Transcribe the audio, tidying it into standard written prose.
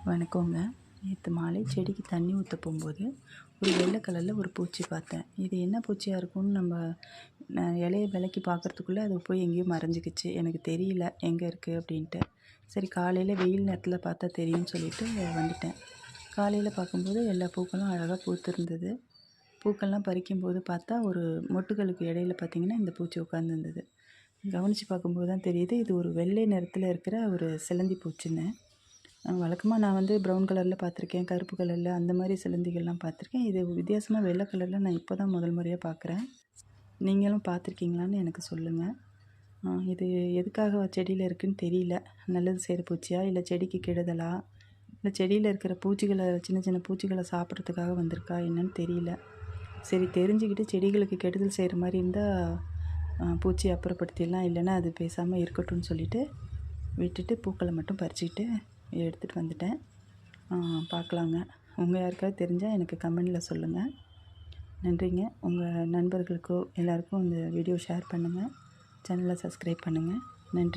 வணக்கங்க. நேற்று மாலை செடிக்கு தண்ணி ஊற்ற போகும்போது ஒரு வெள்ளை கலரில் ஒரு பூச்சி பார்த்தேன். இது என்ன பூச்சியாக இருக்கும்னு இலையை விலக்கி பார்க்குறதுக்குள்ளே அது போய் எங்கேயோ மறைஞ்சிக்கிச்சு. எனக்கு தெரியல எங்கே இருக்குது அப்படின்ட்டு. சரி காலையில் வெயில் நேரத்தில் பார்த்தா தெரியும்னு சொல்லிட்டு வந்துட்டேன். காலையில் பார்க்கும்போது எல்லா பூக்களும் அழகாக பூத்திருந்தது. பூக்கள்லாம் பறிக்கும்போது பார்த்தா ஒரு மொட்டுகளுக்கு இடையில பார்த்திங்கன்னா இந்த பூச்சி உட்காந்துருந்தது. கவனித்து பார்க்கும்போது தான் தெரியுது இது ஒரு வெள்ளை நிறத்தில் இருக்கிற ஒரு சிலந்தி பூச்சின்னு. வழக்கமாக நான் ப்ரௌன் கலரில் பார்த்துருக்கேன், கருப்பு கலரில் அந்த மாதிரி சிலந்திகள்லாம் பார்த்துருக்கேன். இது வித்தியாசமாக வெள்ளை கலரில் நான் இப்போ தான் முதல் முறையாக பார்க்குறேன். நீங்களும் பார்த்துருக்கீங்களான்னு எனக்கு சொல்லுங்கள். இது எதுக்காக செடியில் இருக்குதுன்னு தெரியல. நல்லது செய்கிற பூச்சியா, இல்லை செடிக்கு கெடுதலா, இல்லை செடியில் இருக்கிற பூச்சிகளை சின்ன சின்ன பூச்சிகளை சாப்பிட்றதுக்காக வந்திருக்கா என்னன்னு தெரியல. சரி தெரிஞ்சுக்கிட்டு செடிகளுக்கு கெடுதல் செய்கிற மாதிரி இருந்தால் பூச்சி அப்புறப்படுத்திடலாம், இல்லைன்னா அது பேசாமல் இருக்கட்டும்னு சொல்லிவிட்டு விட்டுட்டு பூக்களை மட்டும் பறிச்சுக்கிட்டு எடுத்துகிட்டு வந்துட்டேன். பார்க்கலாங்க. உங்கள் யாருக்காவது தெரிஞ்சால் எனக்கு கமெண்டில் சொல்லுங்கள். நன்றிங்க. உங்கள் நண்பர்களுக்கோ எல்லாருக்கும் இந்த வீடியோ ஷேர் பண்ணுங்கள். சேனலை சப்ஸ்கிரைப் பண்ணுங்கள். நன்றி.